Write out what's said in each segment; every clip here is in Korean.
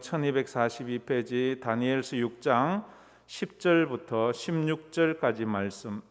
1242페이지 다니엘서 6장 10절부터 16절까지 말씀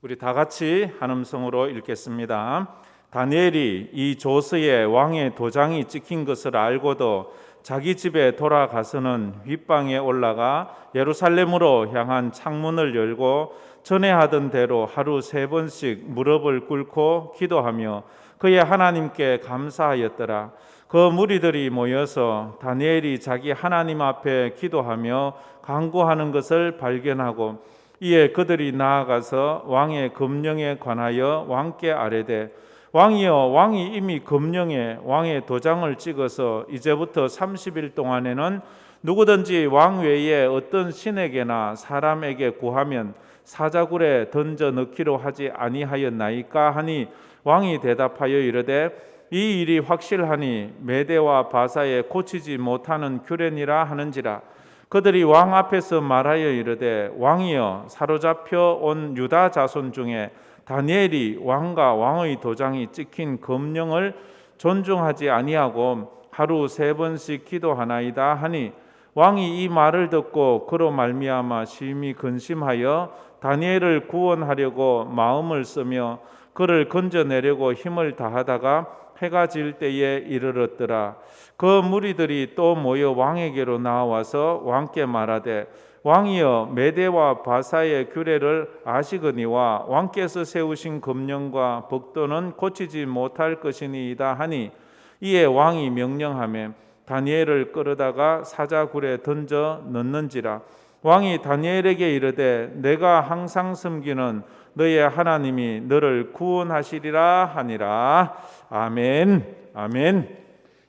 우리 다 같이 한 음성으로 읽겠습니다. 다니엘이 이 조서에 왕의 도장이 찍힌 것을 알고도 자기 집에 돌아가서는 윗방에 올라가 예루살렘으로 향한 창문을 열고 전에 하던 대로 하루 3번씩 무릎을 꿇고 기도하며 그의 하나님께 감사하였더라. 그 무리들이 모여서 다니엘이 자기 하나님 앞에 기도하며 간구하는 것을 발견하고 이에 그들이 나아가서 왕의 금령에 관하여 왕께 아뢰되 왕이여, 왕이 이미 금령에 왕의 도장을 찍어서 이제부터 30일 동안에는 누구든지 왕 외에 어떤 신에게나 사람에게 구하면 사자굴에 던져 넣기로 하지 아니하였나이까 하니 왕이 대답하여 이르되 이 일이 확실하니 메대와 바사에 고치지 못하는 규례니라 하는지라. 그들이 왕 앞에서 말하여 이르되 왕이여, 사로잡혀 온 유다 자손 중에 다니엘이 왕과 왕의 도장이 찍힌 금령을 존중하지 아니하고 하루 3번씩 기도하나이다 하니 왕이 이 말을 듣고 그로 말미암아 심히 근심하여 다니엘을 구원하려고 마음을 쓰며 그를 건져내려고 힘을 다하다가 해가 질 때에 이르렀더라. 그 무리들이 또 모여 왕에게로 나와서 왕께 말하되 왕이여, 메대와 바사의 규례를 아시거니와 왕께서 세우신 금령과 법도는 고치지 못할 것이니이다 하니 이에 왕이 명령하며 다니엘을 끌어다가 사자굴에 던져 넣는지라. 왕이 다니엘에게 이르되 내가 항상 섬기는 너의 하나님이 너를 구원하시리라 하니라. 아멘. 아멘.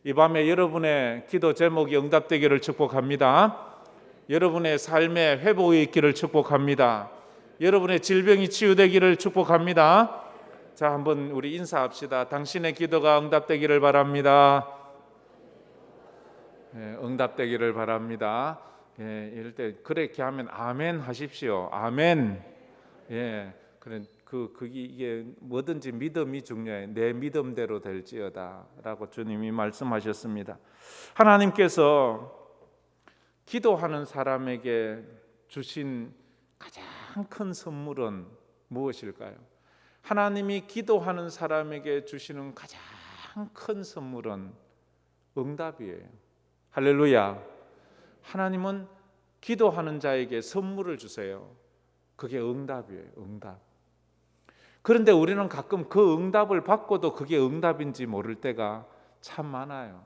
이 밤에 여러분의 기도 제목이 응답되기를 축복합니다. 여러분의 삶에 회복이 있기를 축복합니다. 여러분의 질병이 치유되기를 축복합니다. 자, 한번 우리 인사합시다. 당신의 기도가 응답되기를 바랍니다. 응답되기를 바랍니다. 이럴 때 그렇게 하면 아멘 하십시오. 아멘. 그래 이게 뭐든지 믿음이 중요해. 내 믿음대로 될지어다라고 주님이 말씀하셨습니다. 하나님께서 기도하는 사람에게 주신 가장 큰 선물은 무엇일까요? 하나님이 기도하는 사람에게 주시는 가장 큰 선물은 응답이에요. 할렐루야. 하나님은 기도하는 자에게 선물을 주세요. 그게 응답이에요. 응답. 그런데 우리는 가끔 그 응답을 받고도 그게 응답인지 모를 때가 참 많아요.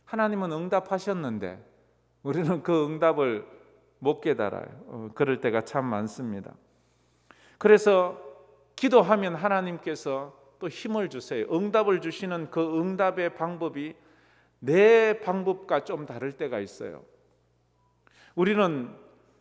하나님은 응답하셨는데 우리는 그 응답을 못 깨달아요. 그럴 때가 참 많습니다. 그래서 기도하면 하나님께서 또 힘을 주세요. 응답을 주시는 그 응답의 방법이 내 방법과 좀 다를 때가 있어요. 우리는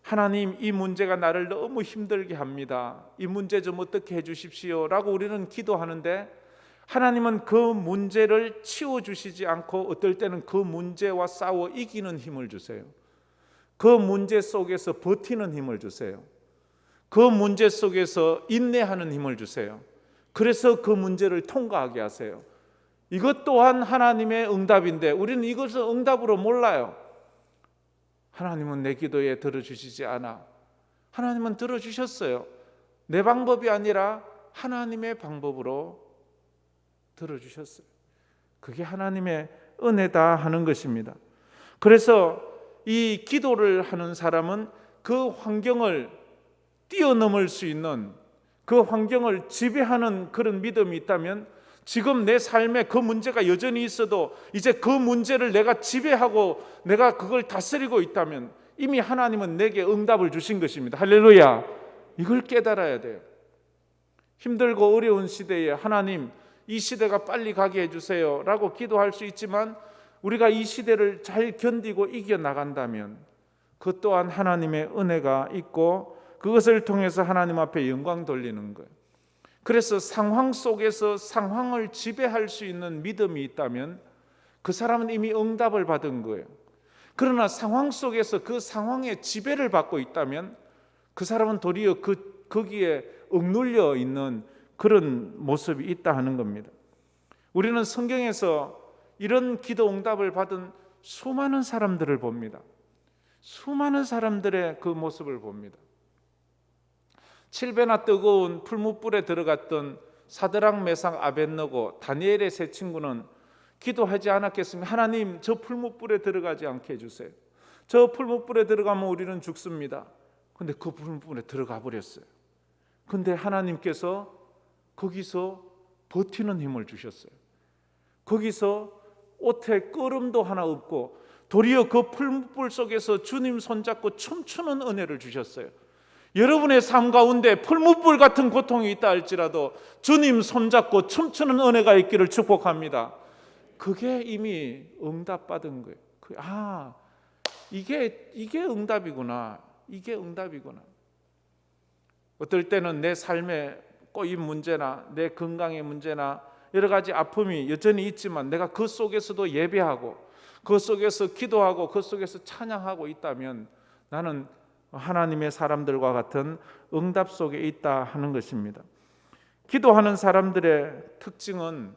하나님, 이 문제가 나를 너무 힘들게 합니다. 이 문제 좀 어떻게 해주십시오 라고 우리는 기도하는데 하나님은 그 문제를 치워주시지 않고 어떨 때는 그 문제와 싸워 이기는 힘을 주세요. 그 문제 속에서 버티는 힘을 주세요. 그 문제 속에서 인내하는 힘을 주세요. 그래서 그 문제를 통과하게 하세요. 이것 또한 하나님의 응답인데 우리는 이것을 응답으로 몰라요. 하나님은 내 기도에 들어주시지 않아. 하나님은 들어주셨어요. 내 방법이 아니라 하나님의 방법으로 들어주셨어요. 그게 하나님의 은혜다 하는 것입니다. 그래서 이 기도를 하는 사람은 그 환경을 뛰어넘을 수 있는, 그 환경을 지배하는 그런 믿음이 있다면 지금 내 삶에 그 문제가 여전히 있어도 이제 그 문제를 내가 지배하고 내가 그걸 다스리고 있다면 이미 하나님은 내게 응답을 주신 것입니다. 할렐루야. 이걸 깨달아야 돼요. 힘들고 어려운 시대에 하나님, 이 시대가 빨리 가게 해주세요 라고 기도할 수 있지만 우리가 이 시대를 잘 견디고 이겨나간다면 그 또한 하나님의 은혜가 있고 그것을 통해서 하나님 앞에 영광 돌리는 거예요. 그래서 상황 속에서 상황을 지배할 수 있는 믿음이 있다면 그 사람은 이미 응답을 받은 거예요. 그러나 상황 속에서 그 상황의 지배를 받고 있다면 그 사람은 도리어 거기에 억눌려 있는 그런 모습이 있다 하는 겁니다. 우리는 성경에서 이런 기도 응답을 받은 수많은 사람들을 봅니다. 수많은 사람들의 그 모습을 봅니다. 7배나 뜨거운 풀무불에 들어갔던 사드락 메삭 아벳느고 다니엘의 세 친구는 기도하지 않았겠습니까? 하나님, 저 풀무불에 들어가지 않게 해주세요. 저 풀무불에 들어가면 우리는 죽습니다. 근데 그 풀무불에 들어가 버렸어요. 근데 하나님께서 거기서 버티는 힘을 주셨어요. 거기서 옷에 끄름도 하나 없고 도리어 그 풀무불 속에서 주님 손잡고 춤추는 은혜를 주셨어요. 여러분의 삶 가운데 풀무불 같은 고통이 있다 할지라도 주님 손잡고 춤추는 은혜가 있기를 축복합니다. 그게 이미 응답받은 거예요. 이게 응답이구나. 이게 응답이구나. 어떨 때는 내 삶의 꼬임 문제나 내 건강의 문제나 여러 가지 아픔이 여전히 있지만 내가 그 속에서도 예배하고 그 속에서 기도하고 그 속에서 찬양하고 있다면 나는 하나님의 사람들과 같은 응답 속에 있다 하는 것입니다. 기도하는 사람들의 특징은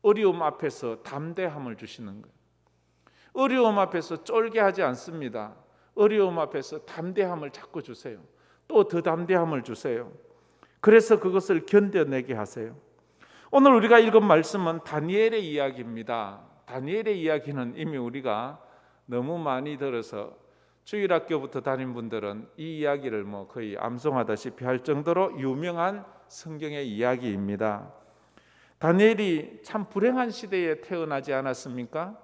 어려움 앞에서 담대함을 주시는 거예요. 어려움 앞에서 쫄게하지 않습니다. 어려움 앞에서 담대함을 자꾸 주세요. 또 더 담대함을 주세요. 그래서 그것을 견뎌내게 하세요. 오늘 우리가 읽은 말씀은 다니엘의 이야기입니다. 다니엘의 이야기는 이미 우리가 너무 많이 들어서 주일학교부터 다닌 분들은 이 이야기를 거의 암송하다시피 할 정도로 유명한 성경의 이야기입니다. 다니엘이 참 불행한 시대에 태어나지 않았습니까?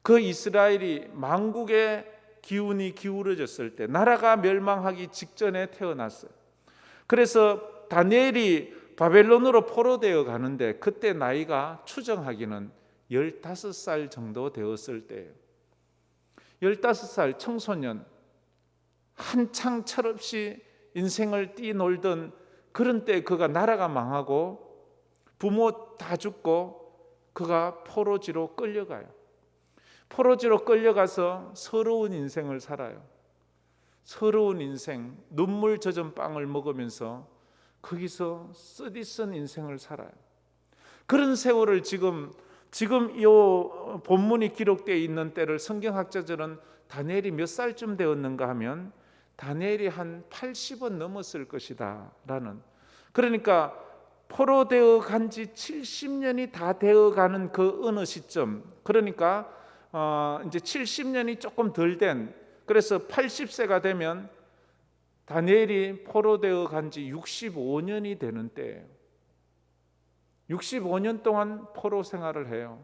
그 이스라엘이 만국의 기운이 기울어졌을 때 나라가 멸망하기 직전에 태어났어요. 그래서 다니엘이 바벨론으로 포로되어 가는데 그때 나이가 추정하기는 15살 정도 되었을 때예요. 15살 청소년, 한창 철없이 인생을 뛰놀던 그런 때 그가 나라가 망하고 부모 다 죽고 그가 포로지로 끌려가요. 포로지로 끌려가서 서러운 인생을 살아요. 서러운 인생, 눈물 젖은 빵을 먹으면서 거기서 쓰디쓴 인생을 살아요. 그런 세월을 지금 이 본문이 기록되어 있는 때를 성경학자들은 다니엘이 몇 살쯤 되었는가 하면 다니엘이 한 80은 넘었을 것이다 라는, 그러니까 포로되어 간 지 70년이 다 되어가는 그 어느 시점, 그러니까 이제 70년이 조금 덜 된, 그래서 80세가 되면 다니엘이 포로되어 간 지 65년이 되는 때예요. 65년 동안 포로 생활을 해요.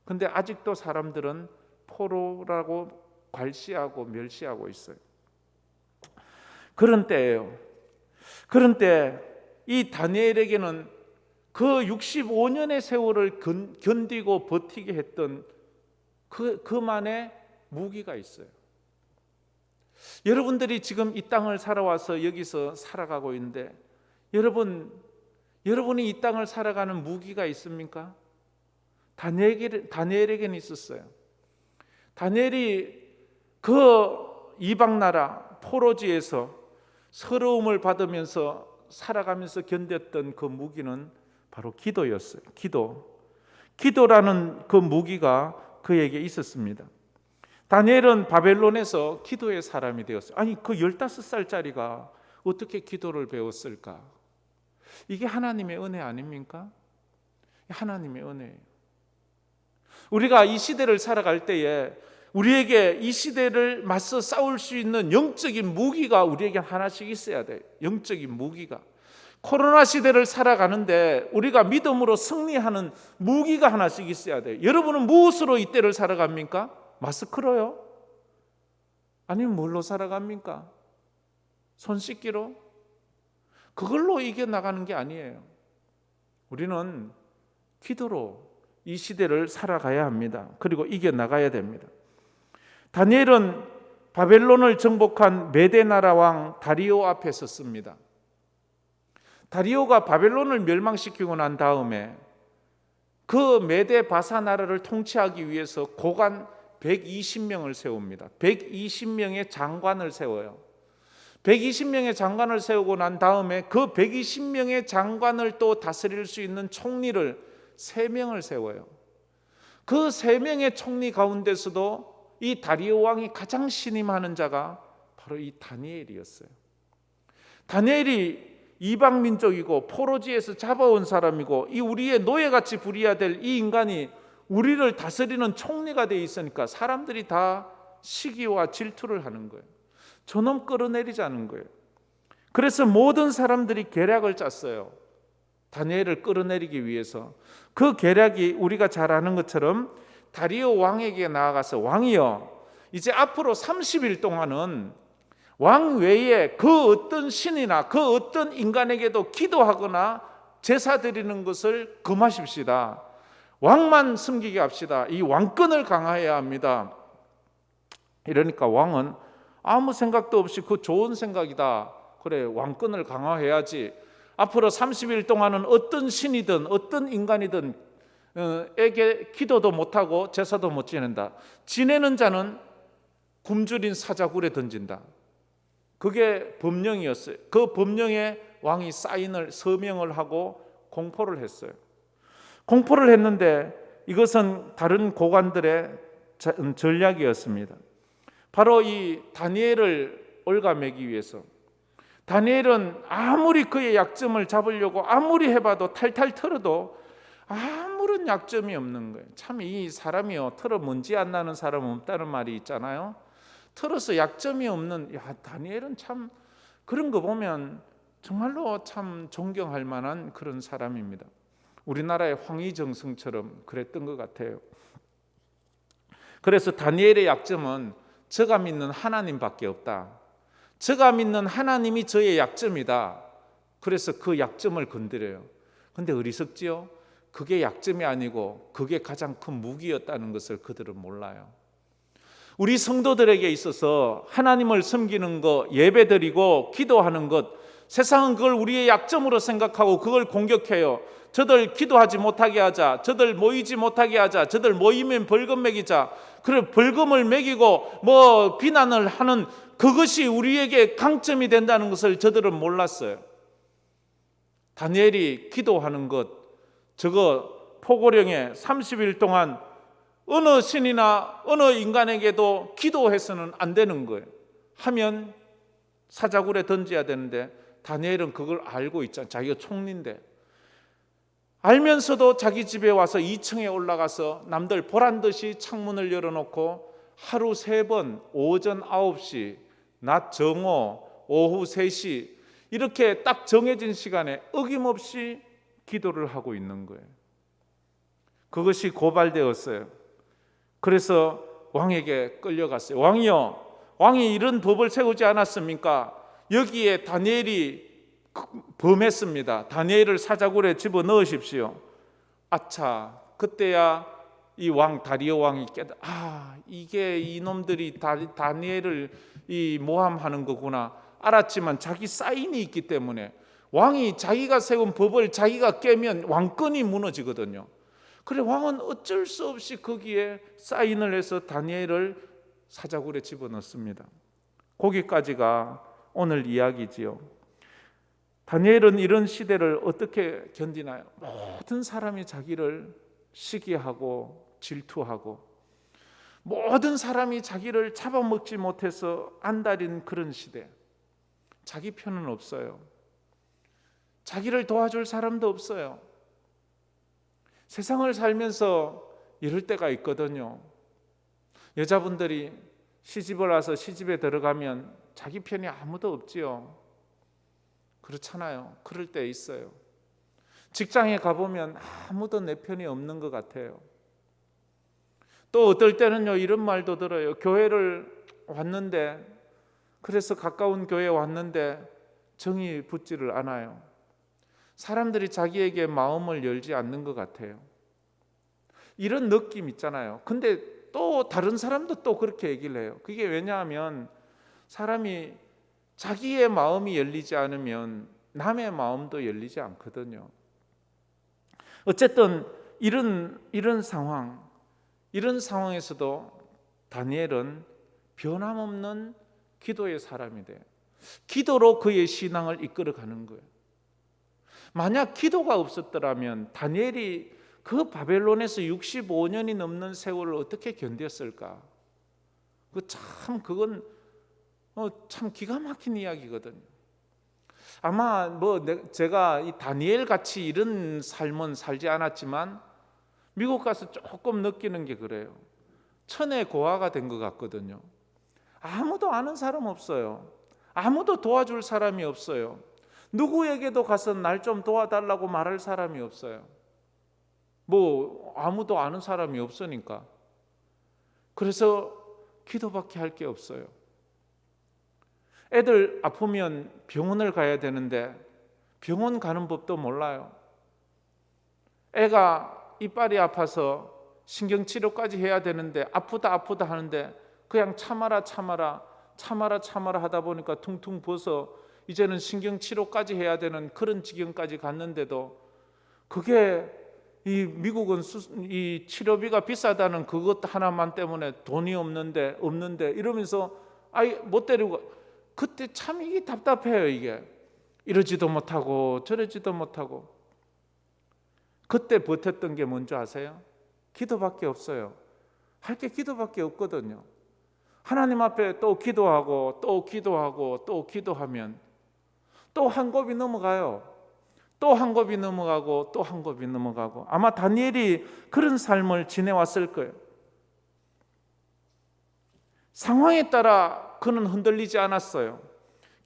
근데 아직도 사람들은 포로라고 괄시하고 멸시하고 있어요. 그런 때예요. 그런 때 이 다니엘에게는 그 65년의 세월을 견디고 버티게 했던 그만의 무기가 있어요. 여러분들이 지금 이 땅을 살아와서 여기서 살아가고 있는데 여러분이 이 땅을 살아가는 무기가 있습니까? 다니엘에게는 있었어요. 다니엘이 그 이방 나라 포로지에서 서러움을 받으면서 살아가면서 견뎠던 그 무기는 바로 기도였어요. 기도라는 그 무기가 그에게 있었습니다. 다니엘은 바벨론에서 기도의 사람이 되었어요. 아니, 그 15살짜리가 어떻게 기도를 배웠을까? 이게 하나님의 은혜 아닙니까? 하나님의 은혜예요. 우리가 이 시대를 살아갈 때에 우리에게 이 시대를 맞서 싸울 수 있는 영적인 무기가 우리에게 하나씩 있어야 돼요. 영적인 무기가. 코로나 시대를 살아가는데 우리가 믿음으로 승리하는 무기가 하나씩 있어야 돼요. 여러분은 무엇으로 이 때를 살아갑니까? 마스크로요? 아니면 뭘로 살아갑니까? 손 씻기로? 그걸로 이겨나가는 게 아니에요. 우리는 기도로 이 시대를 살아가야 합니다. 그리고 이겨나가야 됩니다. 다니엘은 바벨론을 정복한 메대 나라 왕 다리오 앞에 섰습니다. 다리오가 바벨론을 멸망시키고 난 다음에 그 메대 바사 나라를 통치하기 위해서 고관 120명을 세웁니다. 120명의 장관을 세워요. 120명의 장관을 세우고 난 다음에 그 120명의 장관을 또 다스릴 수 있는 총리를 3명을 세워요. 그 세 명의 총리 가운데서도 이 다리오 왕이 가장 신임하는 자가 바로 이 다니엘이었어요. 다니엘이 이방 민족이고 포로지에서 잡아온 사람이고 이 우리의 노예같이 부려야 될 이 인간이 우리를 다스리는 총리가 돼 있으니까 사람들이 다 시기와 질투를 하는 거예요. 저놈 끌어내리자는 거예요. 그래서 모든 사람들이 계략을 짰어요. 다니엘을 끌어내리기 위해서. 그 계략이 우리가 잘 아는 것처럼 다리오 왕에게 나아가서 왕이여, 이제 앞으로 30일 동안은 왕 외에 그 어떤 신이나 그 어떤 인간에게도 기도하거나 제사 드리는 것을 금하십시다. 왕만 섬기게 합시다. 이 왕권을 강화해야 합니다. 이러니까 왕은 아무 생각도 없이 그 좋은 생각이다. 그래, 왕권을 강화해야지. 앞으로 30일 동안은 어떤 신이든 어떤 인간이든 에게 기도도 못하고 제사도 못 지낸다. 지내는 자는 굶주린 사자굴에 던진다. 그게 법령이었어요. 그 법령에 왕이 서명을 하고 공포를 했어요. 공포를 했는데 이것은 다른 고관들의 전략이었습니다. 바로 이 다니엘을 올가매기 위해서. 다니엘은 아무리 그의 약점을 잡으려고 아무리 해봐도 탈탈 털어도 아무런 약점이 없는 거예요. 참 이 사람이요, 털어 먼지 안 나는 사람은 없다는 말이 있잖아요. 털어서 약점이 없는, 다니엘은 참 그런 거 보면 정말로 참 존경할 만한 그런 사람입니다. 우리나라의 황희정승처럼 그랬던 것 같아요. 그래서 다니엘의 약점은 저가 믿는 하나님밖에 없다. 저가 믿는 하나님이 저의 약점이다. 그래서 그 약점을 건드려요. 근데 어리석지요? 그게 약점이 아니고 그게 가장 큰 무기였다는 것을 그들은 몰라요. 우리 성도들에게 있어서 하나님을 섬기는 것, 예배드리고 기도하는 것, 세상은 그걸 우리의 약점으로 생각하고 그걸 공격해요. 저들 기도하지 못하게 하자, 저들 모이지 못하게 하자, 저들 모이면 벌금 매기자. 그래, 벌금을 매기고 비난을 하는 그것이 우리에게 강점이 된다는 것을 저들은 몰랐어요. 다니엘이 기도하는 것, 저거 포고령에 30일 동안 어느 신이나 어느 인간에게도 기도해서는 안 되는 거예요. 하면 사자굴에 던져야 되는데 다니엘은 그걸 알고 있잖아요. 자기가 총리인데. 알면서도 자기 집에 와서 2층에 올라가서 남들 보란 듯이 창문을 열어놓고 하루 3번, 오전 9시, 낮 정오, 오후 3시 이렇게 딱 정해진 시간에 어김없이 기도를 하고 있는 거예요. 그것이 고발되었어요. 그래서 왕에게 끌려갔어요. 왕이요, 왕이 이런 법을 세우지 않았습니까? 여기에 다니엘이 범했습니다. 다니엘을 사자굴에 집어넣으십시오. 아차, 그때야 이 왕 다리오 왕이 이게 이놈들이 다니엘을 이 모함하는 거구나 알았지만 자기 사인이 있기 때문에 왕이 자기가 세운 법을 자기가 깨면 왕권이 무너지거든요. 그래, 왕은 어쩔 수 없이 거기에 사인을 해서 다니엘을 사자굴에 집어넣습니다. 거기까지가 오늘 이야기지요. 다니엘은 이런 시대를 어떻게 견디나요? 모든 사람이 자기를 시기하고 질투하고 모든 사람이 자기를 잡아먹지 못해서 안달인 그런 시대. 자기 편은 없어요. 자기를 도와줄 사람도 없어요. 세상을 살면서 이럴 때가 있거든요. 여자분들이 시집을 와서 시집에 들어가면 자기 편이 아무도 없지요. 그렇잖아요. 그럴 때 있어요. 직장에 가보면 아무도 내 편이 없는 것 같아요. 또 어떨 때는요, 이런 말도 들어요. 교회를 왔는데, 그래서 가까운 교회에 왔는데 정이 붙지를 않아요. 사람들이 자기에게 마음을 열지 않는 것 같아요. 이런 느낌 있잖아요. 근데 또 다른 사람도 또 그렇게 얘기를 해요. 그게 왜냐하면 사람이 자기의 마음이 열리지 않으면 남의 마음도 열리지 않거든요. 어쨌든 이런 상황에서도 다니엘은 변함없는 기도의 사람이 돼요. 기도로 그의 신앙을 이끌어가는 거예요. 만약 기도가 없었더라면 다니엘이 그 바벨론에서 65년이 넘는 세월을 어떻게 견뎠을까? 그건 참 기가 막힌 이야기거든요. 아마 제가 이 다니엘 같이 이런 삶은 살지 않았지만 미국 가서 조금 느끼는 게 그래요. 천의 고아가 된 것 같거든요. 아무도 아는 사람 없어요. 아무도 도와줄 사람이 없어요. 누구에게도 가서 날 좀 도와달라고 말할 사람이 없어요. 아무도 아는 사람이 없으니까. 그래서 기도밖에 할 게 없어요. 애들 아프면 병원을 가야 되는데 병원 가는 법도 몰라요. 애가 이빨이 아파서 신경치료까지 해야 되는데 아프다 하는데 그냥 참아라 하다 보니까 퉁퉁 부어서 이제는 신경치료까지 해야 되는 그런 지경까지 갔는데도 그게 이 미국은 이 치료비가 비싸다는 그것 하나만 때문에 돈이 없는데 이러면서 못 데리고, 그때 참 이게 답답해요. 이게 이러지도 못하고 저러지도 못하고. 그때 버텼던 게 뭔지 아세요? 기도밖에 없어요. 할 게 기도밖에 없거든요. 하나님 앞에 또 기도하고 또 기도하면 또 한 곱이 넘어가요. 또 한 곱이 넘어가고 또 한 곱이 넘어가고. 아마 다니엘이 그런 삶을 지내왔을 거예요. 상황에 따라 그는 흔들리지 않았어요.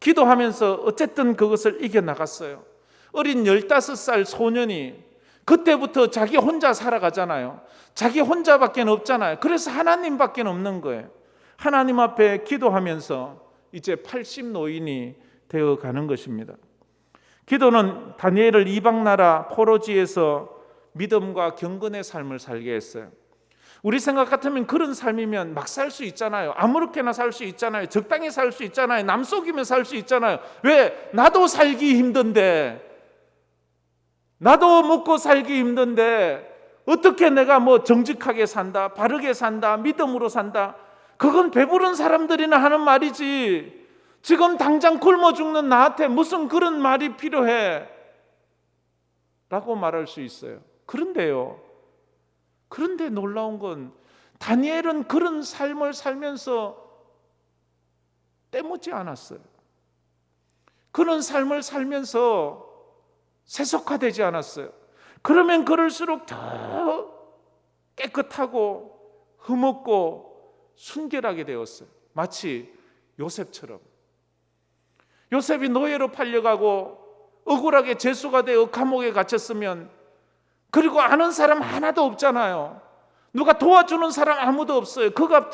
기도하면서 어쨌든 그것을 이겨나갔어요. 어린 15살 소년이 그때부터 자기 혼자 살아가잖아요. 자기 혼자밖에 없잖아요. 그래서 하나님밖에 없는 거예요. 하나님 앞에 기도하면서 이제 80 노인이 되어가는 것입니다. 기도는 다니엘을 이방 나라 포로지에서 믿음과 경건의 삶을 살게 했어요. 우리 생각 같으면 그런 삶이면 막 살 수 있잖아요. 아무렇게나 살 수 있잖아요. 적당히 살 수 있잖아요. 남 속이며 살 수 있잖아요. 왜? 나도 살기 힘든데, 나도 먹고 살기 힘든데 어떻게 내가 정직하게 산다, 바르게 산다, 믿음으로 산다. 그건 배부른 사람들이나 하는 말이지, 지금 당장 굶어 죽는 나한테 무슨 그런 말이 필요해 라고 말할 수 있어요. 그런데 놀라운 건 다니엘은 그런 삶을 살면서 때묻지 않았어요. 그런 삶을 살면서 세속화되지 않았어요. 그러면 그럴수록 더 깨끗하고 흠없고 순결하게 되었어요. 마치 요셉처럼. 요셉이 노예로 팔려가고 억울하게 죄수가 되어 감옥에 갇혔으면, 그리고 아는 사람 하나도 없잖아요. 누가 도와주는 사람 아무도 없어요. 그가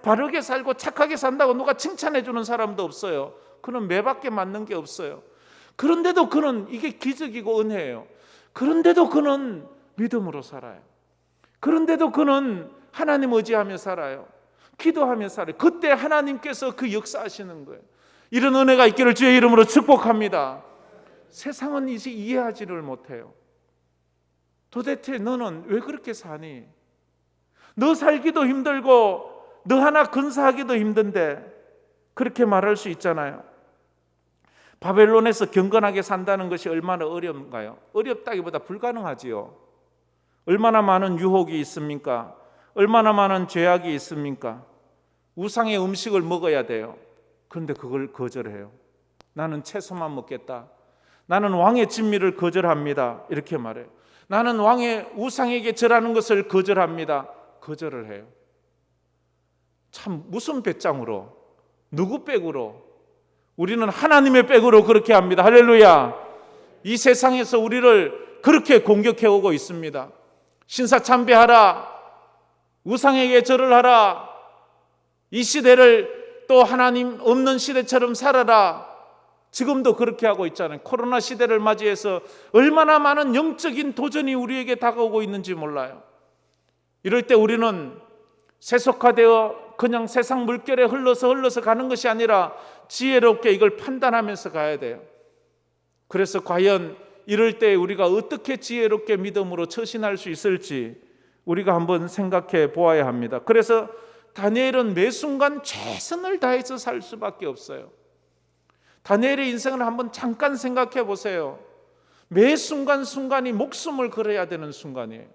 바르게 살고 착하게 산다고 누가 칭찬해 주는 사람도 없어요. 그는 매밖에 맞는 게 없어요. 그런데도 그는, 이게 기적이고 은혜예요. 그런데도 그는 믿음으로 살아요. 그런데도 그는 하나님 의지하며 살아요. 기도하며 살아요. 그때 하나님께서 그 역사하시는 거예요. 이런 은혜가 있기를 주의 이름으로 축복합니다. 세상은 이제 이해하지를 못해요. 도대체 너는 왜 그렇게 사니? 너 살기도 힘들고 너 하나 근사하기도 힘든데 그렇게 말할 수 있잖아요. 바벨론에서 경건하게 산다는 것이 얼마나 어려운가요? 어렵다기보다 불가능하지요. 얼마나 많은 유혹이 있습니까? 얼마나 많은 죄악이 있습니까? 우상의 음식을 먹어야 돼요. 그런데 그걸 거절해요. 나는 채소만 먹겠다. 나는 왕의 진미를 거절합니다. 이렇게 말해요. 나는 왕의 우상에게 절하는 것을 거절합니다. 거절을 해요. 참 무슨 배짱으로, 누구 백으로? 우리는 하나님의 백으로 그렇게 합니다. 할렐루야. 이 세상에서 우리를 그렇게 공격해 오고 있습니다. 신사참배하라, 우상에게 절을 하라, 이 시대를 또 하나님 없는 시대처럼 살아라. 지금도 그렇게 하고 있잖아요. 코로나 시대를 맞이해서 얼마나 많은 영적인 도전이 우리에게 다가오고 있는지 몰라요. 이럴 때 우리는 세속화되어 그냥 세상 물결에 흘러서 가는 것이 아니라 지혜롭게 이걸 판단하면서 가야 돼요. 그래서 과연 이럴 때 우리가 어떻게 지혜롭게 믿음으로 처신할 수 있을지 우리가 한번 생각해 보아야 합니다. 그래서 다니엘은 매 순간 최선을 다해서 살 수밖에 없어요. 다니엘의 인생을 한번 잠깐 생각해 보세요. 매 순간순간이 목숨을 걸어야 되는 순간이에요.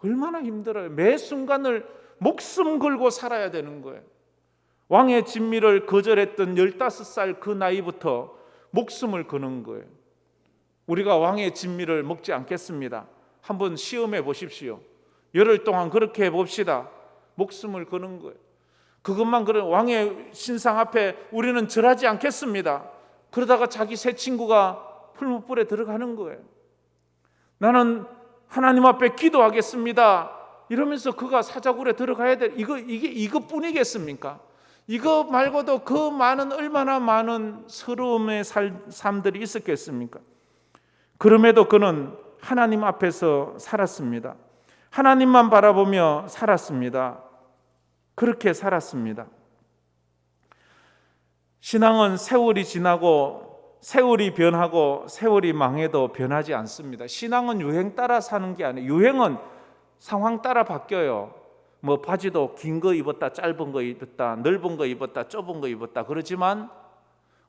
얼마나 힘들어요. 매 순간을 목숨 걸고 살아야 되는 거예요. 왕의 진미를 거절했던 15살 그 나이부터 목숨을 거는 거예요. 우리가 왕의 진미를 먹지 않겠습니다. 한번 시험해 보십시오. 열흘 동안 그렇게 해봅시다. 목숨을 거는 거예요. 그것만 그런 왕의 신상 앞에 우리는 절하지 않겠습니다. 그러다가 자기 새 친구가 풀무불에 들어가는 거예요. 나는 하나님 앞에 기도하겠습니다. 이러면서 그가 사자굴에 들어가야 돼. 이게 이것뿐이겠습니까? 이거 말고도 그 많은 얼마나 많은 서러움의 삶들이 있었겠습니까? 그럼에도 그는 하나님 앞에서 살았습니다. 하나님만 바라보며 살았습니다. 그렇게 살았습니다. 신앙은 세월이 지나고 세월이 변하고 세월이 망해도 변하지 않습니다. 신앙은 유행 따라 사는 게 아니에요. 유행은 상황 따라 바뀌어요. 뭐 바지도 긴 거 입었다, 짧은 거 입었다, 넓은 거 입었다, 좁은 거 입었다. 그렇지만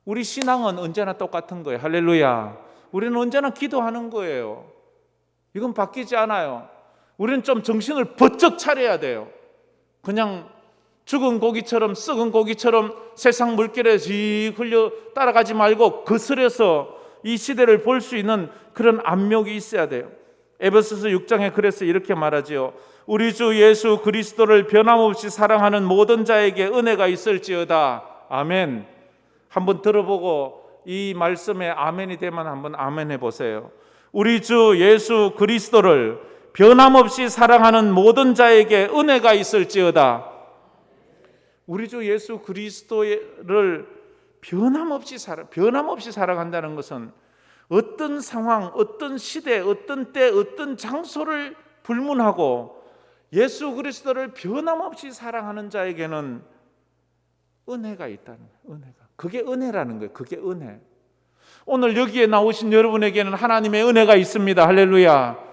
우리 신앙은 언제나 똑같은 거예요. 할렐루야. 우리는 언제나 기도하는 거예요. 이건 바뀌지 않아요. 우리는 좀 정신을 번쩍 차려야 돼요. 그냥 죽은 고기처럼, 썩은 고기처럼 세상 물결에 지 흘려 따라가지 말고 거슬려서 이 시대를 볼 수 있는 그런 안목이 있어야 돼요. 에베소서 6장에 그래서 이렇게 말하지요. 우리 주 예수 그리스도를 변함없이 사랑하는 모든 자에게 은혜가 있을지어다. 아멘. 한번 들어보고 이 말씀에 아멘이 되면 한번 아멘 해보세요. 우리 주 예수 그리스도를 변함없이 사랑하는 모든 자에게 은혜가 있을지어다. 우리 주 예수 그리스도를 변함없이 사랑한다는 것은 어떤 상황, 어떤 시대, 어떤 때, 어떤 장소를 불문하고 예수 그리스도를 변함없이 사랑하는 자에게는 은혜가 있다는 거예요. 은혜가. 그게 은혜라는 거예요. 그게 은혜. 오늘 여기에 나오신 여러분에게는 하나님의 은혜가 있습니다. 할렐루야.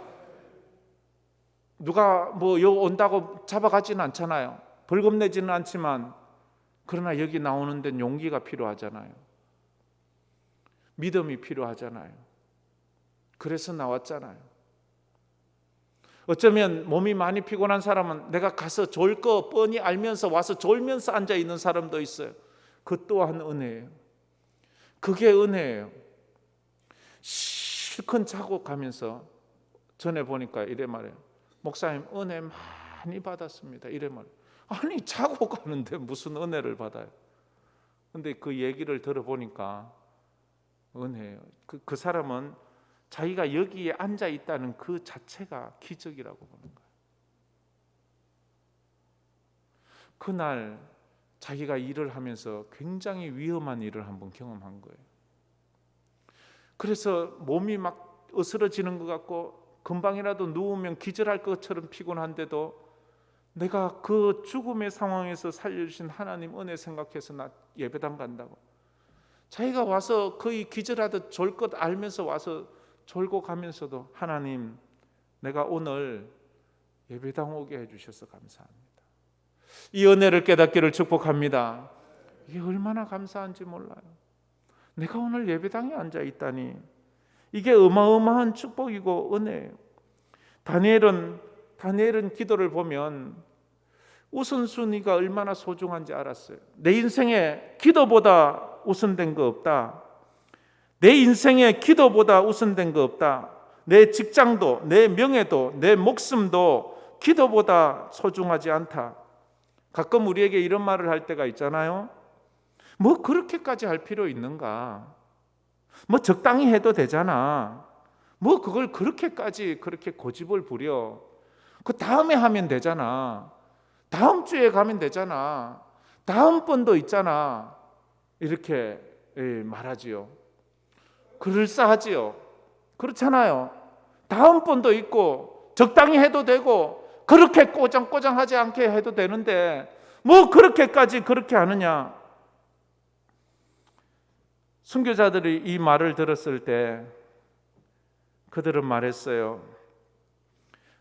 누가 뭐 요 온다고 잡아가지는 않잖아요. 벌금 내지는 않지만 그러나 여기 나오는 데는 용기가 필요하잖아요. 믿음이 필요하잖아요. 그래서 나왔잖아요. 어쩌면 몸이 많이 피곤한 사람은 내가 가서 졸 거 뻔히 알면서 와서 졸면서 앉아 있는 사람도 있어요. 그 또한 은혜예요. 그게 은혜예요. 실컷 자고 가면서 전에 보니까 이래 말해요. 목사님 은혜 많이 받았습니다. 이래 말해요. 아니 자고 가는데 무슨 은혜를 받아요. 근데 그 얘기를 들어보니까 은혜예요. 그 사람은 자기가 여기에 앉아 있다는 그 자체가 기적이라고 보는 거예요. 그날 자기가 일을 하면서 굉장히 위험한 일을 한번 경험한 거예요. 그래서 몸이 막 으스러지는 것 같고 금방이라도 누우면 기절할 것처럼 피곤한데도 내가 그 죽음의 상황에서 살려주신 하나님 은혜 생각해서 나 예배당 간다고. 자기가 와서 거의 기절하듯 졸 것 알면서 와서 졸고 가면서도 하나님 내가 오늘 예배당 오게 해주셔서 감사합니다. 이 은혜를 깨닫기를 축복합니다. 이게 얼마나 감사한지 몰라요. 내가 오늘 예배당에 앉아 있다니 이게 어마어마한 축복이고 은혜예요. 다니엘은 기도를 보면 우선순위가 얼마나 소중한지 알았어요. 내 인생에 기도보다 우선된 거 없다. 내 인생에 기도보다 우선된 거 없다. 내 직장도, 내 명예도, 내 목숨도 기도보다 소중하지 않다. 가끔 우리에게 이런 말을 할 때가 있잖아요. 뭐 그렇게까지 할 필요 있는가? 뭐 적당히 해도 되잖아. 뭐 그걸 그렇게 고집을 부려. 그 다음에 하면 되잖아. 다음 주에 가면 되잖아. 다음번도 있잖아. 이렇게 말하지요. 그럴싸하지요. 그렇잖아요. 다음번도 있고 적당히 해도 되고 그렇게 꼬장꼬장하지 않게 해도 되는데 뭐 그렇게까지 그렇게 하느냐. 순교자들이 이 말을 들었을 때 그들은 말했어요.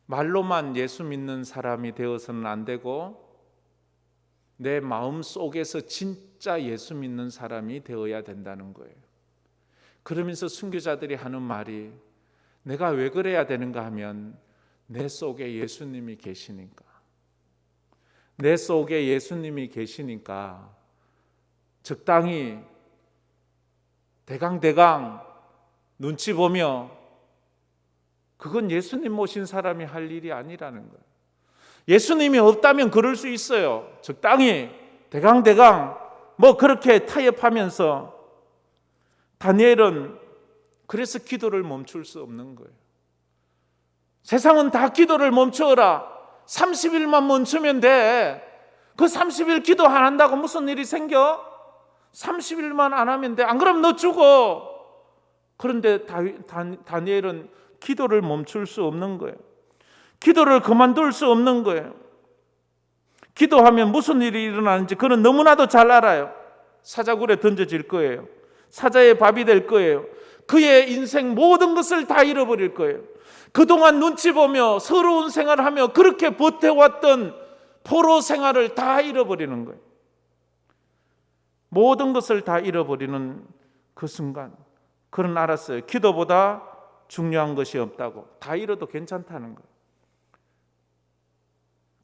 말로만 예수 믿는 사람이 되어서는 안 되고 내 마음 속에서 진짜 예수 믿는 사람이 되어야 된다는 거예요. 그러면서 순교자들이 하는 말이 내가 왜 그래야 되는가 하면 내 속에 예수님이 계시니까. 내 속에 예수님이 계시니까 적당히 대강 눈치 보며, 그건 예수님 모신 사람이 할 일이 아니라는 거예요. 예수님이 없다면 그럴 수 있어요. 적당히 대강 뭐 그렇게 타협하면서. 다니엘은 그래서 기도를 멈출 수 없는 거예요. 세상은 다 기도를 멈춰라. 30일만 멈추면 돼. 그 30일 기도 안 한다고 무슨 일이 생겨? 30일만 안 하면 돼. 안 그러면 너 죽어. 그런데 다니엘은 기도를 멈출 수 없는 거예요. 기도를 그만둘 수 없는 거예요. 기도하면 무슨 일이 일어나는지 그는 너무나도 잘 알아요. 사자굴에 던져질 거예요. 사자의 밥이 될 거예요. 그의 인생 모든 것을 다 잃어버릴 거예요. 그동안 눈치 보며 서러운 생활을 하며 그렇게 버텨왔던 포로 생활을 다 잃어버리는 거예요. 모든 것을 다 잃어버리는 그 순간 그는 알았어요. 기도보다 중요한 것이 없다고. 다 잃어도 괜찮다는 거예요.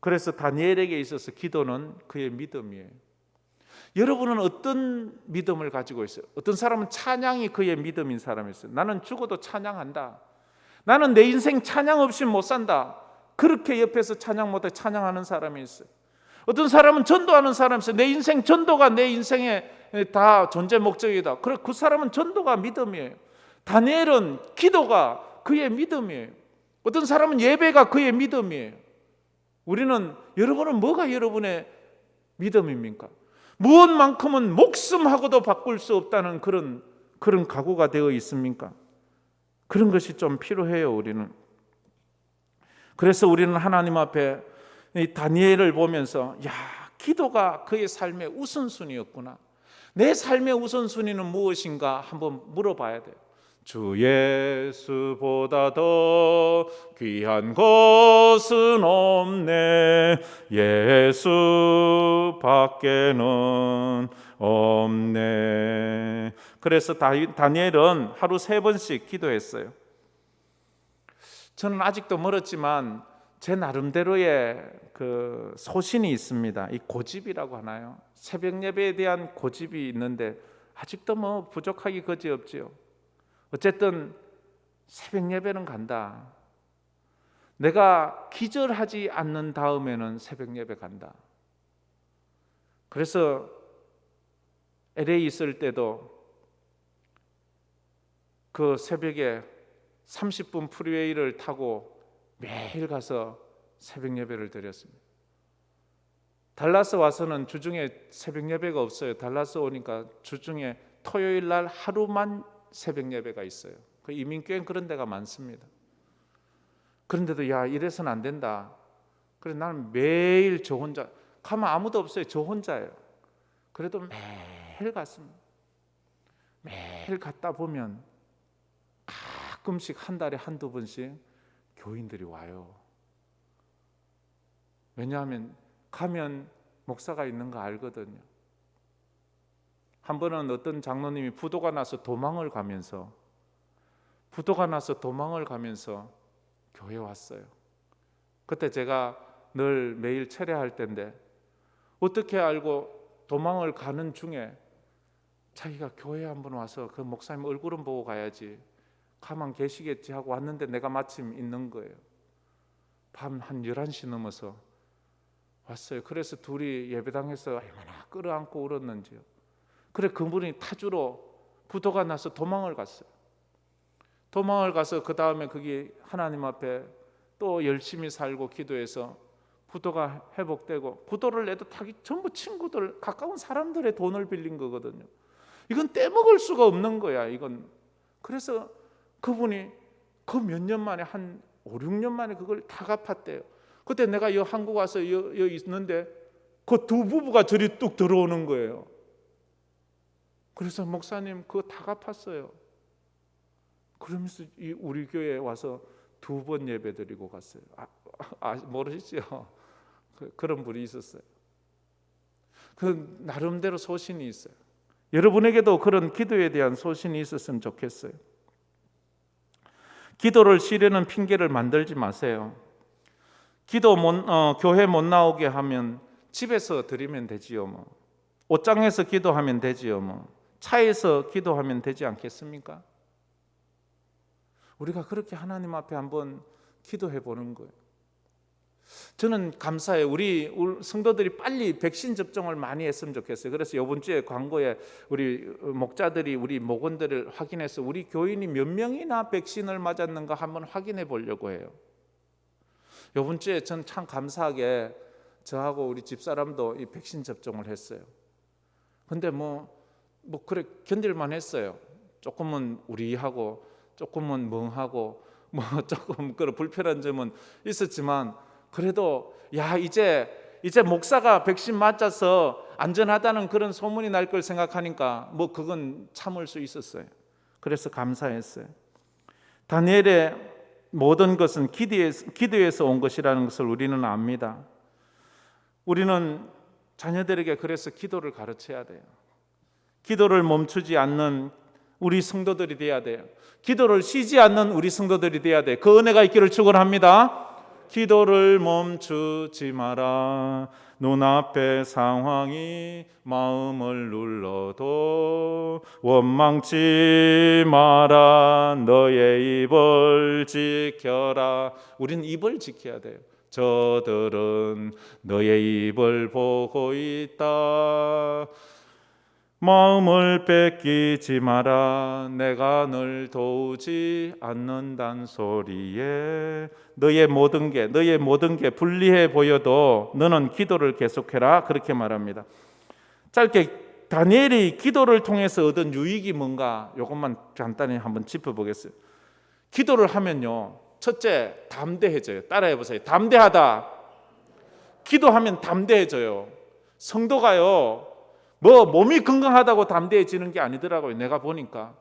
그래서 다니엘에게 있어서 기도는 그의 믿음이에요. 여러분은 어떤 믿음을 가지고 있어요? 어떤 사람은 찬양이 그의 믿음인 사람이 있어요. 나는 죽어도 찬양한다. 나는 내 인생 찬양 없이 못 산다. 그렇게 옆에서 찬양 못해 찬양하는 사람이 있어요. 어떤 사람은 전도하는 사람이 있어요. 내 인생 전도가 내 인생의 다 존재 목적이다. 그래, 그 사람은 전도가 믿음이에요. 다니엘은 기도가 그의 믿음이에요. 어떤 사람은 예배가 그의 믿음이에요. 여러분은 뭐가 여러분의 믿음입니까? 무엇만큼은 목숨하고도 바꿀 수 없다는 그런 각오가 되어 있습니까? 그런 것이 좀 필요해요, 우리는. 그래서 우리는 하나님 앞에 이 다니엘을 보면서 기도가 그의 삶의 우선순위였구나. 내 삶의 우선순위는 무엇인가 한번 물어봐야 돼요. 주 예수보다 더 귀한 것은 없네. 예수 밖에는 없네. 그래서 다니엘은 하루 3번씩 기도했어요. 저는 아직도 멀었지만 제 나름대로의 그 소신이 있습니다. 이 고집이라고 하나요? 새벽 예배에 대한 고집이 있는데 아직도 뭐 부족하기 그지없지요. 어쨌든 새벽 예배는 간다. 내가 기절하지 않는 다음에는 새벽 예배 간다. 그래서 LA 있을 때도 그 새벽에 30분 프리웨이를 타고 매일 가서 새벽 예배를 드렸습니다. 달라스 와서는 주중에 새벽 예배가 없어요. 달라스 오니까 주중에 토요일 날 하루만 새벽 예배가 있어요. 그 이민교회는 그런 데가 많습니다. 그런데도 이래서는 안 된다. 그래서 나는 매일 저 혼자 가면 아무도 없어요. 저 혼자예요. 그래도 매일 갔습니다. 매일 갔다 보면 가끔씩 한 달에 한두 번씩 교인들이 와요. 왜냐하면 가면 목사가 있는 거 알거든요. 한 번은 어떤 장로님이 부도가 나서 도망을 가면서 교회에 왔어요. 그때 제가 늘 매일 철회할 때인데 어떻게 알고 도망을 가는 중에 자기가 교회에 한번 와서 그 목사님 얼굴은 보고 가야지, 가만 계시겠지 하고 왔는데 내가 마침 있는 거예요. 밤 한 11시 넘어서 왔어요. 그래서 둘이 예배당에서 얼마나 끌어안고 울었는지요. 그래, 그분이 타주로 부도가 나서 도망을 갔어요. 도망을 가서 그 다음에 거기 하나님 앞에 또 열심히 살고 기도해서 부도가 회복되고, 부도를 내도 타기 전부 친구들, 가까운 사람들의 돈을 빌린 거거든요. 이건 떼먹을 수가 없는 거야, 이건. 그래서 그분이 그 몇 년 만에 한 5, 6년 만에 그걸 다 갚았대요. 그때 내가 한국 와서 여기 있는데 그 두 부부가 저리 뚝 들어오는 거예요. 그래서 목사님 그거 다 갚았어요. 그러면서 우리 교회에 와서 2번 예배 드리고 갔어요. 모르시죠? 그런 분이 있었어요. 그 나름대로 소신이 있어요. 여러분에게도 그런 기도에 대한 소신이 있었으면 좋겠어요. 기도를 쉬려는 핑계를 만들지 마세요. 교회 못 나오게 하면 집에서 드리면 되지요. 뭐 옷장에서 기도하면 되지요. 뭐 차에서 기도하면 되지 않겠습니까? 우리가 그렇게 하나님 앞에 한번 기도해 보는 거예요. 저는 감사해요. 우리 성도들이 빨리 백신 접종을 많이 했으면 좋겠어요. 그래서 이번 주에 광고에 우리 목자들이 우리 목원들을 확인해서 우리 교인이 몇 명이나 백신을 맞았는가 한번 확인해 보려고 해요. 이번 주에 전 참 감사하게 저하고 우리 집사람도 이 백신 접종을 했어요. 근데 뭐 그래 견딜만 했어요. 조금은 우리하고 조금은 멍하고 뭐 조금 그런 불편한 점은 있었지만 그래도 이제 목사가 백신 맞아서 안전하다는 그런 소문이 날 걸 생각하니까 뭐 그건 참을 수 있었어요. 그래서 감사했어요. 다니엘의 모든 것은 기도에서 온 것이라는 것을 우리는 압니다. 우리는 자녀들에게 그래서 기도를 가르쳐야 돼요. 기도를 멈추지 않는 우리 성도들이 돼야 돼요. 기도를 쉬지 않는 우리 성도들이 돼야 돼요. 그 은혜가 있기를 축원합니다. 기도를 멈추지 마라. 눈앞의 상황이 마음을 눌러도 원망치 마라. 너의 입을 지켜라. 우리는 입을 지켜야 돼요. 저들은 너의 입을 보고 있다. 마음을 뺏기지 마라. 내가 널 도우지 않는단 소리에 너의 모든 게 불리해 보여도 너는 기도를 계속해라. 그렇게 말합니다. 짧게 다니엘이 기도를 통해서 얻은 유익이 뭔가 이것만 간단히 한번 짚어보겠어요. 기도를 하면요, 첫째 담대해져요. 따라해 보세요. 담대하다. 기도하면 담대해져요. 성도가요, 몸이 건강하다고 담대해지는 게 아니더라고요. 내가 보니까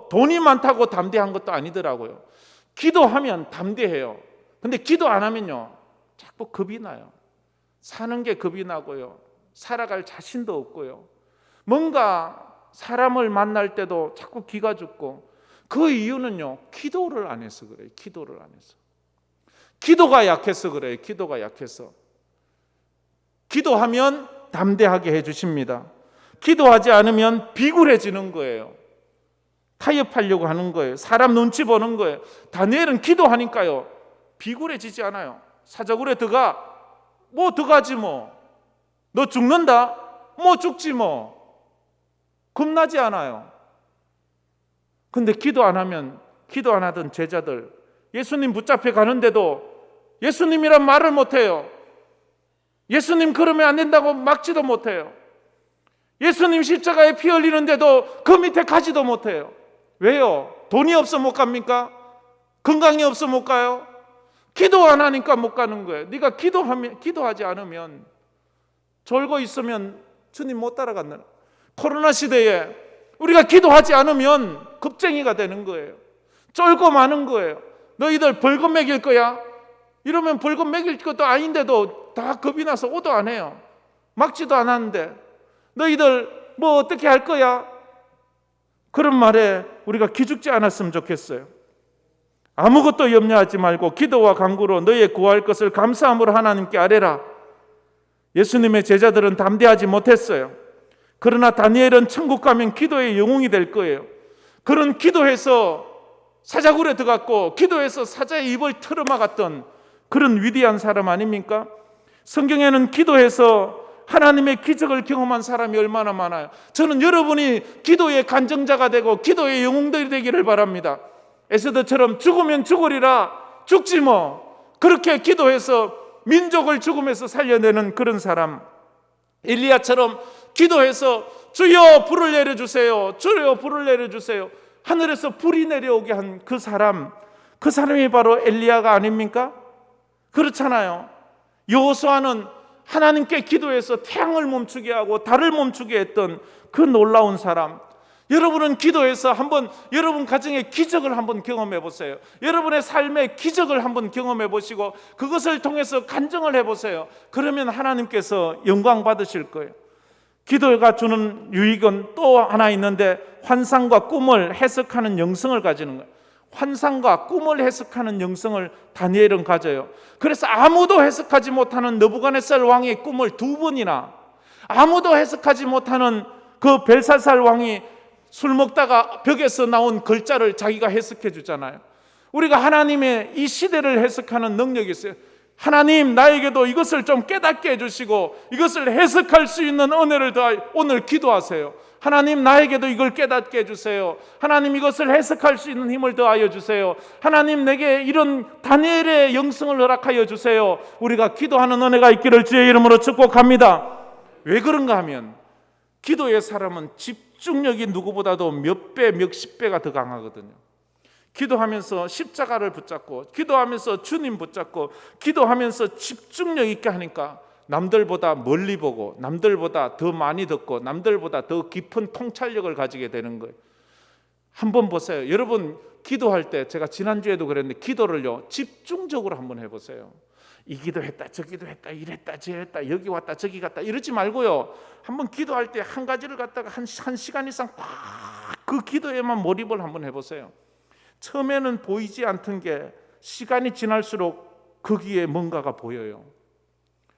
돈이 많다고 담대한 것도 아니더라고요. 기도하면 담대해요. 근데 기도 안 하면요, 자꾸 겁이 나요. 사는 게 겁이 나고요, 살아갈 자신도 없고요, 뭔가 사람을 만날 때도 자꾸 기가 죽고. 그 이유는요, 기도를 안 해서 그래요. 기도를 안 해서. 기도가 약해서 그래요. 기도가 약해서. 기도하면 담대하게 해주십니다. 기도하지 않으면 비굴해지는 거예요. 타협하려고 하는 거예요. 사람 눈치 보는 거예요. 다니엘은 기도하니까요, 비굴해지지 않아요. 사자굴에 들어가. 들어가지 뭐. 너 죽는다? 죽지 뭐. 겁나지 않아요. 근데 기도 안 하던 제자들, 예수님 붙잡혀 가는데도 예수님이란 말을 못해요. 예수님 그러면 안 된다고 막지도 못해요. 예수님 십자가에 피 흘리는데도 그 밑에 가지도 못해요. 왜요? 돈이 없어 못 갑니까? 건강이 없어 못 가요? 기도 안 하니까 못 가는 거예요. 네가 기도하지 않으면, 졸고 있으면 주님 못 따라간다. 코로나 시대에 우리가 기도하지 않으면 겁쟁이가 되는 거예요. 쫄고 마는 거예요. 너희들 벌금 매길 거야? 이러면 벌금 매길 것도 아닌데도 다 겁이 나서 오도 안 해요. 막지도 않았는데 너희들 어떻게 할 거야? 그런 말에 우리가 기죽지 않았으면 좋겠어요. 아무것도 염려하지 말고 기도와 간구로 너희의 구할 것을 감사함으로 하나님께 아뢰라. 예수님의 제자들은 담대하지 못했어요. 그러나 다니엘은 천국 가면 기도의 영웅이 될 거예요. 그런 기도해서 사자굴에 들어갔고 기도해서 사자의 입을 틀어막았던 그런 위대한 사람 아닙니까? 성경에는 기도해서 하나님의 기적을 경험한 사람이 얼마나 많아요. 저는 여러분이 기도의 간증자가 되고 기도의 영웅들이 되기를 바랍니다. 에스더처럼 죽으면 죽으리라. 죽지 뭐. 그렇게 기도해서 민족을 죽음에서 살려내는 그런 사람. 엘리야처럼 기도해서 주여 불을 내려주세요. 주여 불을 내려주세요. 하늘에서 불이 내려오게 한 그 사람이 바로 엘리야가 아닙니까? 그렇잖아요. 여호수아는 하나님께 기도해서 태양을 멈추게 하고 달을 멈추게 했던 그 놀라운 사람. 여러분은 기도해서 한번 여러분 가정의 기적을 한번 경험해 보세요. 여러분의 삶의 기적을 한번 경험해 보시고 그것을 통해서 간증을 해 보세요. 그러면 하나님께서 영광 받으실 거예요. 기도가 주는 유익은 또 하나 있는데 환상과 꿈을 해석하는 영성을 가지는 거예요. 환상과 꿈을 해석하는 영성을 다니엘은 가져요. 그래서 아무도 해석하지 못하는 느부갓네살 왕의 꿈을 2번이나, 아무도 해석하지 못하는 그 벨사살 왕이 술 먹다가 벽에서 나온 글자를 자기가 해석해 주잖아요. 우리가 하나님의 이 시대를 해석하는 능력이 있어요. 하나님, 나에게도 이것을 좀 깨닫게 해주시고 이것을 해석할 수 있는 은혜를 더하여, 오늘 기도하세요. 하나님, 나에게도 이걸 깨닫게 해주세요. 하나님, 이것을 해석할 수 있는 힘을 더하여 주세요. 하나님, 내게 이런 다니엘의 영성을 허락하여 주세요. 우리가 기도하는 은혜가 있기를 주의 이름으로 축복합니다. 왜 그런가 하면 기도의 사람은 집중력이 누구보다도 몇 배, 몇십 배가 더 강하거든요. 기도하면서 십자가를 붙잡고, 기도하면서 주님 붙잡고, 기도하면서 집중력 있게 하니까 남들보다 멀리 보고, 남들보다 더 많이 듣고, 남들보다 더 깊은 통찰력을 가지게 되는 거예요. 한번 보세요. 여러분, 기도할 때, 제가 지난주에도 그랬는데, 기도를요 집중적으로 한번 해보세요. 이 기도했다, 저 기도했다, 이랬다, 저랬다, 여기 왔다, 저기 갔다, 이러지 말고요, 한번 기도할 때 한 가지를 갖다가 한 시간 이상 꽉 그 기도에만 몰입을 한번 해보세요. 처음에는 보이지 않던 게 시간이 지날수록 거기에 뭔가가 보여요.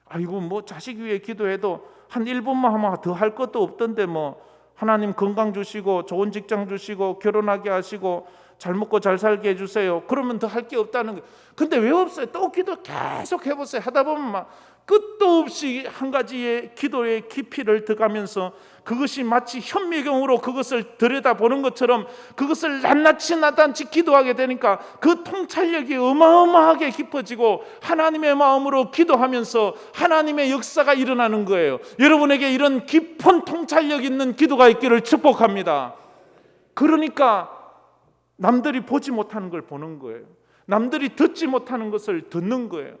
아이고, 뭐 자식 위해 기도해도 한 1분만 하면 더 할 것도 없던데, 뭐 하나님 건강 주시고 좋은 직장 주시고 결혼하게 하시고 잘 먹고 잘 살게 해주세요. 그러면 더 할 게 없다는 거예요. 근데 왜 없어요? 또 기도 계속 해보세요. 하다 보면 막 끝도 없이 한 가지의 기도의 깊이를 들어가면서 그것이 마치 현미경으로 그것을 들여다보는 것처럼 그것을 낱낱이 나단치 기도하게 되니까 그 통찰력이 어마어마하게 깊어지고 하나님의 마음으로 기도하면서 하나님의 역사가 일어나는 거예요. 여러분에게 이런 깊은 통찰력 있는 기도가 있기를 축복합니다. 그러니까 남들이 보지 못하는 걸 보는 거예요. 남들이 듣지 못하는 것을 듣는 거예요.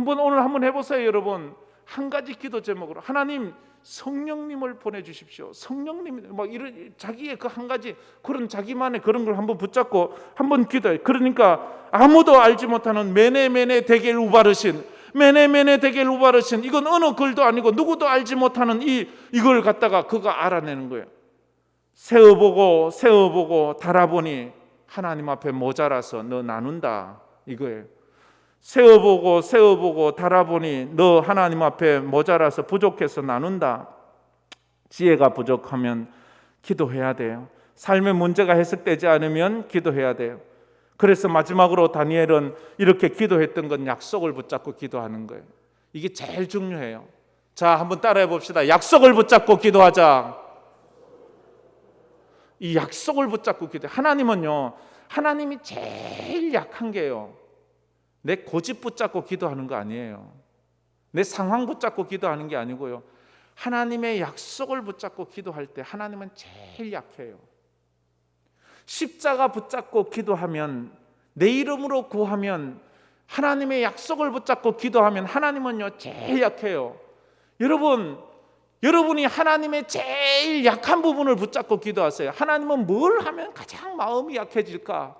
오늘 한번 해보세요. 여러분, 한 가지 기도 제목으로 하나님, 성령님을 보내주십시오. 성령님, 막 이런 자기의 그 한 가지 그런 자기만의 그런 걸 한번 붙잡고 한번 기도해. 그러니까 아무도 알지 못하는 메네메네 데겔 우바르신, 메네메네 데겔 우바르신, 이건 어느 글도 아니고 누구도 알지 못하는 이걸 갖다가 그가 알아내는 거예요. 세어보고 달아보니 하나님 앞에 모자라서 너 나눈다, 이거예요. 세어보고 달아보니 너 하나님 앞에 모자라서 부족해서 나눈다. 지혜가 부족하면 기도해야 돼요. 삶의 문제가 해석되지 않으면 기도해야 돼요. 그래서 마지막으로 다니엘은 이렇게 기도했던 건 약속을 붙잡고 기도하는 거예요. 이게 제일 중요해요. 자, 한번 따라해 봅시다. 약속을 붙잡고 기도하자. 이 약속을 붙잡고 기도해. 하나님은요, 하나님이 제일 약한 게요, 내 고집 붙잡고 기도하는 거 아니에요. 내 상황 붙잡고 기도하는 게 아니고요, 하나님의 약속을 붙잡고 기도할 때 하나님은 제일 약해요. 십자가 붙잡고 기도하면, 내 이름으로 구하면, 하나님의 약속을 붙잡고 기도하면 하나님은요 제일 약해요. 여러분이 하나님의 제일 약한 부분을 붙잡고 기도하세요. 하나님은 뭘 하면 가장 마음이 약해질까?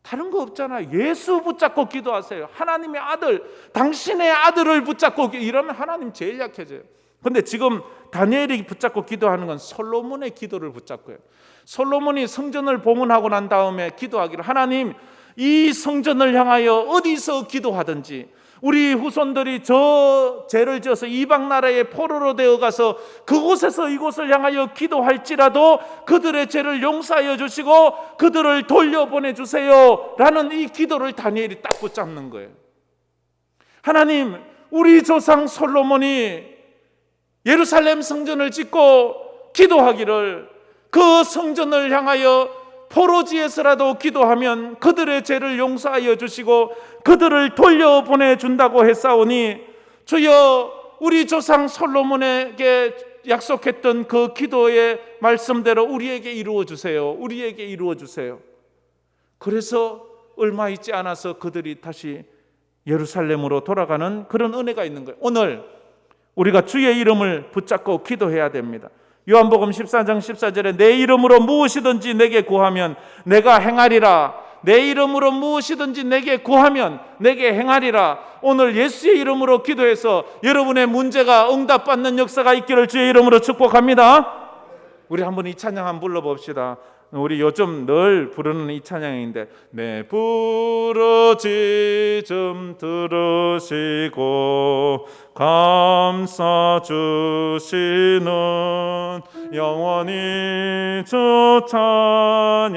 다른 거 없잖아요. 예수 붙잡고 기도하세요. 하나님의 아들, 당신의 아들을 붙잡고 이러면 하나님 제일 약해져요. 그런데 지금 다니엘이 붙잡고 기도하는 건 솔로몬의 기도를 붙잡고요. 솔로몬이 성전을 봉헌하고 난 다음에 기도하기를, 하나님, 이 성전을 향하여 어디서 기도하든지 우리 후손들이 저 죄를 지어서 이방 나라의 포로로 되어 가서 그곳에서 이곳을 향하여 기도할지라도 그들의 죄를 용서하여 주시고 그들을 돌려보내 주세요 라는 이 기도를 다니엘이 딱 붙잡는 거예요. 하나님, 우리 조상 솔로몬이 예루살렘 성전을 짓고 기도하기를, 그 성전을 향하여 포로지에서라도 기도하면 그들의 죄를 용서하여 주시고 그들을 돌려보내 준다고 했사오니, 주여, 우리 조상 솔로몬에게 약속했던 그 기도의 말씀대로 우리에게 이루어 주세요. 우리에게 이루어 주세요. 그래서 얼마 있지 않아서 그들이 다시 예루살렘으로 돌아가는 그런 은혜가 있는 거예요. 오늘 우리가 주의 이름을 붙잡고 기도해야 됩니다. 요한복음 14장 14절에 내 이름으로 무엇이든지 내게 구하면 내가 행하리라. 내 이름으로 무엇이든지 내게 구하면 내게 행하리라. 오늘 예수의 이름으로 기도해서 여러분의 문제가 응답받는 역사가 있기를 주의 이름으로 축복합니다. 우리 한번 이 찬양 한번 불러봅시다. 우리 요즘 늘 부르는 이 찬양인데 내 부르짖음 들으시고 감싸 주시는 영원히 주 찬양합니다.